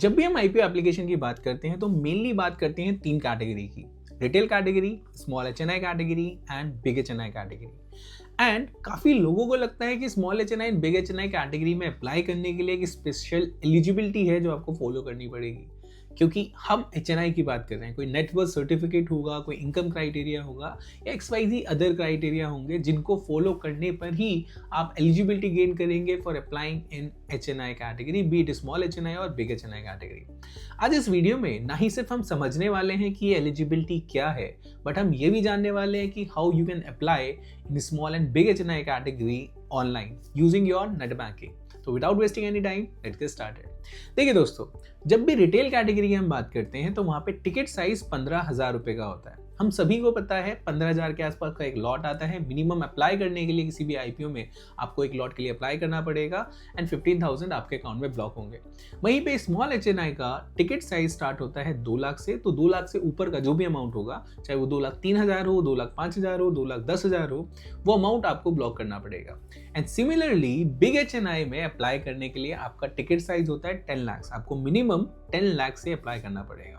जब भी हम आईपीओ एप्लीकेशन की बात करते हैं तो मेनली बात करते हैं तीन कैटेगरी की। Retail category, small HNI category and big HNI category. And काफ़ी लोगों को लगता है कि small HNI and big HNI category में अप्लाई करने के लिए एक स्पेशल एलिजिबिलिटी है जो आपको फॉलो करनी पड़ेगी, क्योंकि हम एचएनआई की बात कर रहे हैं। कोई नेटवर्थ सर्टिफिकेट होगा, कोई इनकम क्राइटेरिया होगा या XYZ अदर क्राइटेरिया होंगे जिनको फॉलो करने पर ही आप एलिजिबिलिटी गेन करेंगे for applying in HNI category, B it small HNI और बिग एचएनआई कैटेगरी। आज इस वीडियो में ना ही सिर्फ हम समझने वाले हैं कि ये एलिजिबिलिटी क्या है, बट हम ये भी जानने वाले हैं कि how you can apply in small and big HNI category online using your net banking. तो without wasting any time let's get started. देखिए दोस्तों, जब भी रिटेल कैटेगरी की हम बात करते हैं तो वहाँ पे टिकट साइज 15,000 रुपये का होता है। हम सभी को पता है 15,000 के आसपास का एक लॉट आता है। मिनिमम अप्लाई करने के लिए किसी भी आईपीओ में आपको एक लॉट के लिए अप्लाई करना पड़ेगा एंड 15,000 आपके अकाउंट में ब्लॉक होंगे। वहीं पे स्मॉल एचएनआई का टिकट साइज स्टार्ट होता है 2 लाख से। तो 2 लाख से ऊपर का जो भी अमाउंट होगा, चाहे वो 2,03,000 हो, 2,05,000 हो, 2,10,000 हो, वो अमाउंट आपको ब्लॉक करना पड़ेगा। एंड सिमिलरली बिग एचएनआई में अप्लाई करने के लिए आपका टिकट साइज होता है 10 लाख। आपको मिनिमम 10 लाख से अप्लाई करना पड़ेगा।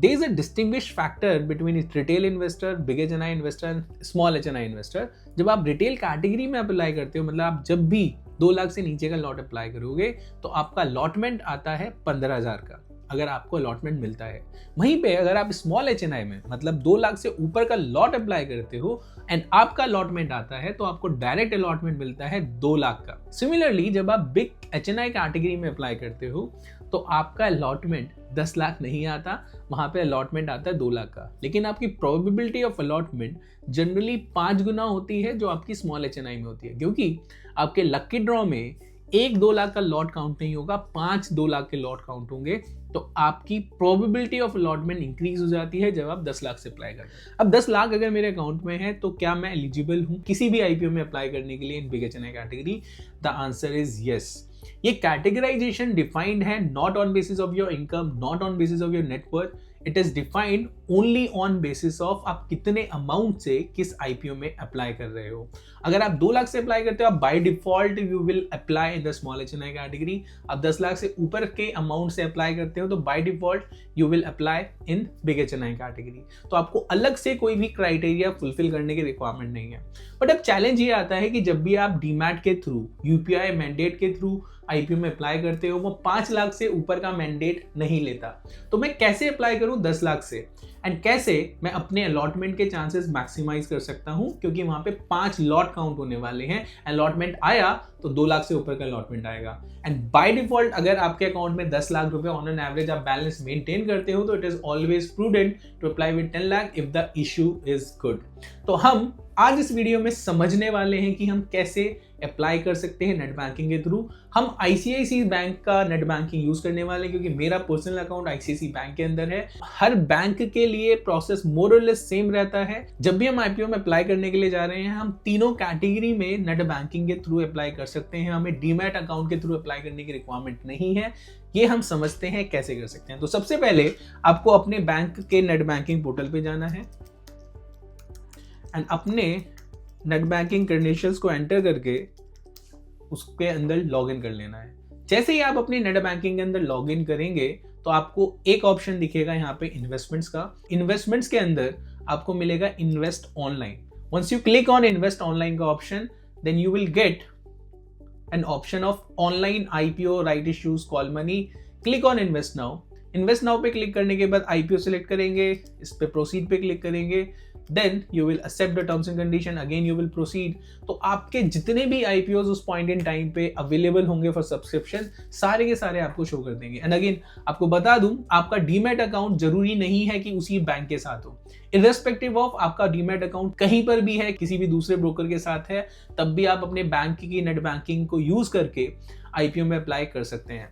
There is a distinguished factor between retail investor, big HNI investor and small HNI investor. जब आप रिटेल कैटेगरी में अप्लाई करते हो, मतलब आप जब भी 2 लाख से नीचे का लॉट अप्लाई करोगे तो आपका अलॉटमेंट आता है 15,000 का, अगर आपको अलॉटमेंट मिलता है। वहीं पे अगर आप स्मॉल एचएनआई में मतलब 2 लाख से ऊपर का लॉट अप्लाई करते हो एंड आपका अलॉटमेंट आता है तो आपको डायरेक्ट अलॉटमेंट मिलता है 2 लाख का। सिमिलरली जब आप बिग एचएनआई कैटेगरी में अप्लाई करते हो तो आपका अलॉटमेंट 10 लाख नहीं आता, वहाँ पे अलॉटमेंट आता है 2 लाख का। लेकिन आपकी प्रोबेबिलिटी ऑफ अलॉटमेंट जनरली 5 गुना होती है जो आपकी स्मॉल एचएनआई में होती है, क्योंकि आपके लकी ड्रॉ में 1-2 लाख का लॉट काउंट नहीं होगा, 5-2 लाख के लॉट काउंट होंगे। तो आपकी प्रोबेबिलिटी ऑफ अलॉटमेंट इंक्रीज हो जाती है जब आप 10 लाख से अप्लाई करते हैं। अब 10 लाख अगर मेरे अकाउंट में है तो क्या मैं एलिजिबल हूँ किसी भी आईपीओ में अप्लाई करने के लिए in big HNI category? The answer is yes. ये कैटेगराइजेशन डिफाइंड है not on basis of your income, not on basis of your net worth. It is defined only on basis of आप कितने amount से किस IPO में apply कर रहे हो। अगर आप 2 लाख से अप्लाई करते हो, आप by default you will apply in the small HNI category. आप 10 लाख से ऊपर के अमाउंट से अप्लाई करते हो तो by default you will apply in big HNI category. तो आपको अलग से कोई भी क्राइटेरिया फुलफिल करने की रिक्वायरमेंट नहीं है। बट अब चैलेंज ये आता है कि जब भी आप डीमैट के थ्रू, यूपीआई मैंडेट के थ्रू आईपीओ में अप्लाई करते हो, वो 5 लाख से ऊपर का मैंडेट नहीं लेता। तो मैं कैसे अप्लाई करूं 10 लाख से, एंड कैसे मैं अपने अलॉटमेंट के चांसेस मैक्सिमाइज कर सकता हूं, क्योंकि वहां पे 5 लॉट काउंट होने वाले हैं। अलॉटमेंट आया तो 2 लाख से ऊपर का अलॉटमेंट आएगा। एंड बाय डिफॉल्ट अगर आपके अकाउंट में 10 लाख रुपए ऑन एन एवरेज आप बैलेंस मेंटेन करते हो तो it is always prudent to apply with 10 lakh if the issue is good. तो हम आज इस वीडियो में समझने वाले हैं कि हम कैसे अप्लाई कर सकते हैं नेट बैंकिंग के थ्रू। हम आईसीआईसीआई बैंक का नेट बैंकिंग यूज करने वाले हैं, क्योंकि मेरा पर्सनल अकाउंट आईसीआईसीआई बैंक के अंदर है। हर बैंक के लिए प्रोसेस मोर और लेस सेम रहता है। जब भी हम आईपीओ में अप्लाई करने के लिए जा रहे हैं, हम तीनों कैटेगरी में नेट बैंकिंग के थ्रू अप्लाई कर सकते हैं। हमें डीमैट अकाउंट के थ्रू अप्लाई करने की रिक्वायरमेंट नहीं है। ये हम समझते हैं कैसे कर सकते हैं। तो सबसे पहले आपको अपने बैंक के नेट बैंकिंग पोर्टल पे जाना है एंड अपने नेट बैंकिंग क्रेडेंशियल्स को एंटर करके उसके अंदर लॉगिन कर लेना है। जैसे ही आप अपने नेट बैंकिंग के अंदर लॉगिन करेंगे तो आपको एक ऑप्शन दिखेगा यहाँ पे इन्वेस्टमेंट्स का। इन्वेस्टमेंट्स के अंदर आपको मिलेगा invest online. Once you click on invest online का option, then you will get an option of online IPO, right issues, call money. Click on invest now. Invest now पे क्लिक करने के बाद आईपीओ सेलेक्ट करेंगे, इस पे proceed पे click करेंगे, then you will accept the terms and condition, again you will proceed. तो आपके जितने भी आईपीओज उस पॉइंट इन टाइम पे अवेलेबल होंगे फॉर सब्सक्रिप्शन, सारे के सारे आपको शो कर देंगे। एंड अगेन आपको बता दूं, आपका डीमैट अकाउंट जरूरी नहीं है कि उसी बैंक के साथ हो। इर्रेस्पेक्टिव ऑफ आपका डीमैट अकाउंट कहीं पर भी है, किसी भी दूसरे ब्रोकर के साथ है, तब भी आप अपने बैंक की नेट बैंकिंग को यूज करके आईपीओ में अप्लाई कर सकते हैं।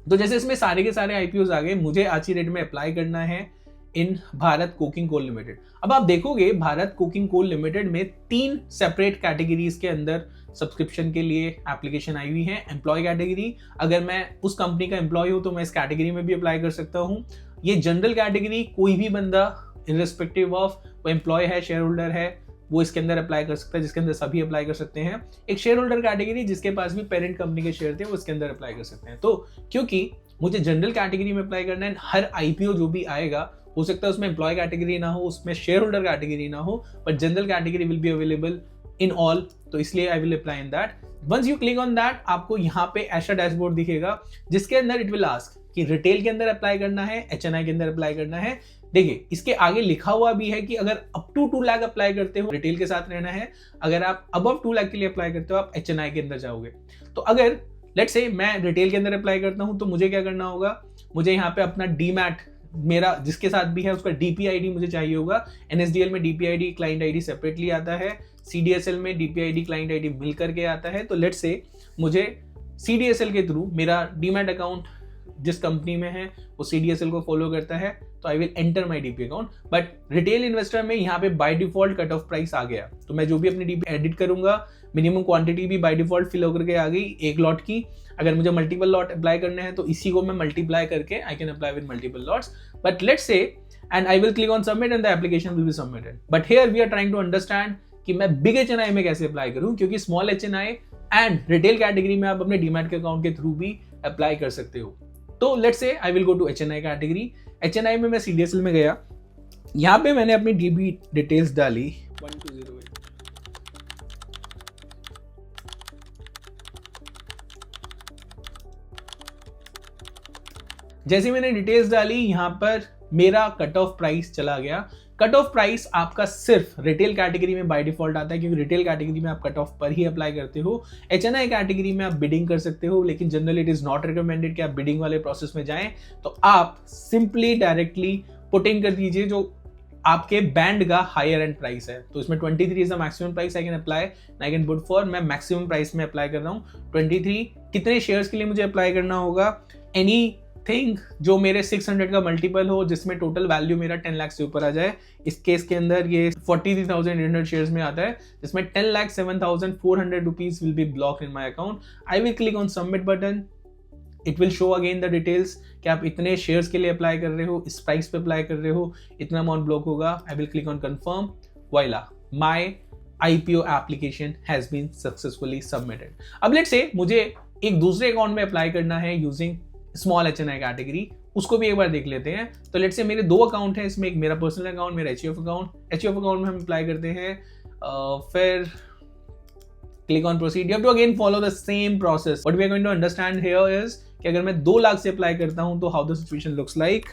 तो जैसे इसमें सारे के सारे आईपीओज आ गए, मुझे आज की डेट में अप्लाई करना है इन भारत कोकिंग कोल लिमिटेड। अब आप देखोगे भारत कोकिंग कोल लिमिटेड में 3 सेपरेट कैटेगरीज के अंदर सब्सक्रिप्शन के लिए एप्लीकेशन आई हुई है। एम्प्लॉय कैटेगरी, अगर मैं उस कंपनी का एम्प्लॉय हूं तो मैं इस कैटेगरी में भी अप्लाई कर सकता हूं। ये जनरल कैटेगरी, कोई भी बंदा इर्रेस्पेक्टिव ऑफ वो एम्प्लॉय है, शेयर होल्डर है, वो इसके अंदर अप्लाई कर सकता है, जिसके अंदर सभी अप्लाई कर सकते हैं। एक शेयर होल्डर कैटेगरी, जिसके पास भी पेरेंट कंपनी के शेयर थे, वो इसके अंदर अप्लाई कर सकते हैं। तो क्योंकि मुझे जनरल कैटेगरी में अप्लाई करना है। हर IPO जो भी आएगा हो सकता है उसमें एम्प्लॉय कैटेगरी ना हो, उसमें शेयर होल्डर कैटेगरी ना हो, but general category will be available in all, तो इसलिए I will apply in that. Once you click on that, आपको यहाँ पे ऐसा डैशबोर्ड दिखेगा जिसके अंदर इट विल आस्क कि रिटेल के अंदर अप्लाई करना है, HNI के अंदर अप्लाई करना है। देखिए इसके आगे लिखा हुआ भी है कि अगर अप टू 2 लाख अप्लाई करते हो रिटेल के साथ रहना है, अगर आप अबव 2 लाख के लिए अप्लाई करते हो आप HNI के अंदर जाओगे। तो अगर लेट्स से मैं रिटेल के अंदर अप्लाई करता हूं तो मुझे क्या करना होगा, मुझे यहाँ पे अपना डीमैट मेरा जिसके साथ भी है उसका DPID मुझे चाहिए होगा। NSDL में DPID क्लाइंट ID सेपरेटली आता है, CDSL में DPID क्लाइंट ID मिल करके आता है। तो लेट्स से मुझे CDSL के थ्रू मेरा डीमैट अकाउंट जिस कंपनी में है वो CDSL को फॉलो करता है, तो I will enter my DP account. But retail investor में यहाँ पे by default cut off price आ गया, तो मैं जो भी अपनी DP एडिट करूंगा मिनिमम क्वांटिटी भी बाय डिफॉल्ट फिल होकर के आ गई एक लॉट की। अगर मुझे मल्टीपल लॉट अप्लाई करने हैं तो इसी को मैं मल्टीप्लाई करके I can apply with multiple lots. But let's say and I will click on submit and the application will be submitted. But here we are trying to understand कि मैं big HNI में कैसे apply करूं, क्योंकि small HNI and retail category में आप अपने demat के अकाउंट के थ्रू भी अप्लाई कर सकते हो। तो let's say I will go to HNI category. HNI में मैं CDSL में गया, यहाँ पे मैंने अपनी DB डिटेल्स डाली 1208। जैसे मैंने डिटेल्स डाली यहाँ पर मेरा कट ऑफ प्राइस चला गया। कट ऑफ प्राइस आपका सिर्फ रिटेल कैटेगरी में बाय डिफॉल्ट आता है, क्योंकि रिटेल कैटेगरी में आप कट ऑफ पर ही अप्लाई करते हो। HNI कैटेगरी में आप बिडिंग कर सकते हो, लेकिन generally it is not recommended कि आप बिडिंग वाले प्रोसेस में जाएं। तो आप सिंपली डायरेक्टली पुट इन कर दीजिए जो आपके बैंड का हायर एंड प्राइस है। तो इसमें 23 is the maximum price I can apply, I can put for, मैं मैक्सिमम प्राइस में अप्लाई कर रहा हूँ 23। कितने शेयर्स के लिए मुझे अप्लाई करना होगा, एनी थिंक जो मेरे 600 का मल्टीपल हो, जिसमें टोटल वैल्यू मेरा 10 लाख से ऊपर आ जाए। इस केस के अंदर ये 43,800 शेयर्स में आता है, जिसमें 10,07,400 rupees will be block in my account. I will click on submit button, it will show again the details कि आप इतने शेयर्स के लिए अप्लाई कर रहे हो, इस प्राइस पे अप्लाई कर रहे हो, इतना अमाउंट ब्लॉक होगा। I will click on confirm, voila my IPO application has been successfully submitted. अब लेट्स से मुझे एक दूसरे अकाउंट में अप्लाई करना है यूजिंग स्मॉल HNI कैटेगरी, उसको भी एक बार देख लेते हैं। तो लेट्स से मेरे 2 अकाउंट हैं, इसमें एक मेरा पर्सनल अकाउंट, मेरा HUF अकाउंट। HUF अकाउंट में हम अप्लाई करते हैं, फिर click on proceed. You have to again follow the same process. What we are going to understand here is कि अगर मैं 2 लाख से अप्लाई करता हूं तो how the situation looks like.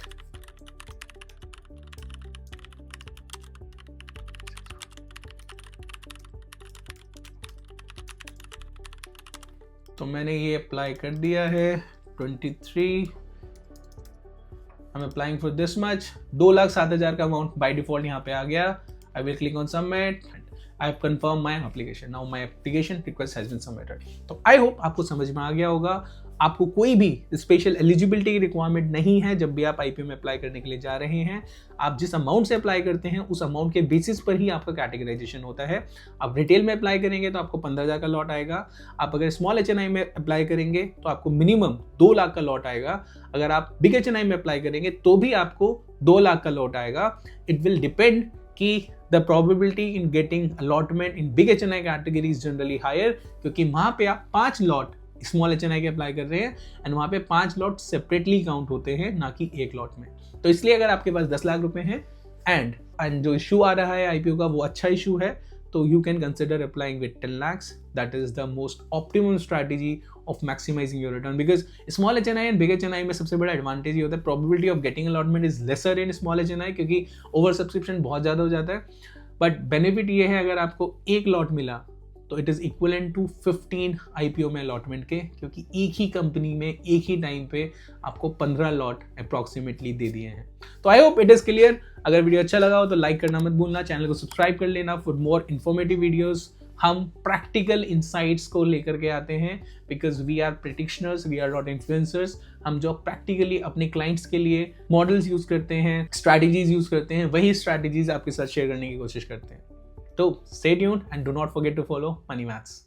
तो मैंने ये अप्लाई कर दिया है 23, I'm applying for this much। 2,07,000 का अमाउंट बाय डिफॉल्ट यहाँ पे आ गया। I will click on submit। I have confirmed my application। Now my application request has been submitted। तो I hope आपको समझ में आ गया होगा। आपको कोई भी स्पेशल एलिजिबिलिटी की रिक्वायरमेंट नहीं है जब भी आप IPO में अप्लाई करने के लिए जा रहे हैं। आप जिस अमाउंट से अप्लाई करते हैं उस अमाउंट के बेसिस पर ही आपका कैटेगराइजेशन होता है। आप रिटेल में अप्लाई करेंगे तो आपको 15,000 का लॉट आएगा। आप अगर स्मॉल HNI में अप्लाई करेंगे तो आपको मिनिमम 2 लाख का लॉट आएगा। अगर आप बिग HNI में अप्लाई करेंगे तो भी आपको 2 लाख का लॉट आएगा। इट विल डिपेंड कि the probability in getting allotment in big HNI category is generally higher, क्योंकि वहां पे आप 5 लॉट स्मॉल HNI के अप्लाई कर रहे हैं एंड वहां पे 5 लॉट सेपरेटली काउंट होते हैं, ना कि एक लॉट में। तो इसलिए अगर आपके पास 10 लाख रुपए हैं एंड जो इशू आ रहा है IPO का वो अच्छा इशू है, तो you can consider applying with 10 lakhs। That is the most optimum strategy of maximising your return, because small HNI and big HNI में सबसे बड़ा एडवांटेज ये होता है probability of getting allotment is lesser in small HNI, क्योंकि over subscription बहुत ज़्यादा हो जाता है। बट बेनिफिट ये है अगर आपको एक लॉट मिला तो it is equivalent to 15 IPO में अलॉटमेंट के, क्योंकि एक ही कंपनी में एक ही टाइम पे आपको 15 लॉट अप्रॉक्सीमेटली दे दिए हैं। तो I hope it is clear. अगर वीडियो अच्छा लगा हो तो लाइक करना मत भूलना, चैनल को सब्सक्राइब कर लेना फॉर मोर इन्फॉर्मेटिव वीडियोज़। हम प्रैक्टिकल इंसाइट्स को लेकर के आते हैं, because we are predictioners, we are not influencers. हम जो प्रैक्टिकली अपने क्लाइंट्स के लिए मॉडल्स यूज करते हैं, स्ट्रैटेजीज यूज करते हैं, वही स्ट्रैटेजीज आपके साथ शेयर करने की कोशिश करते हैं। तो stay tuned and do not forget to follow money maths.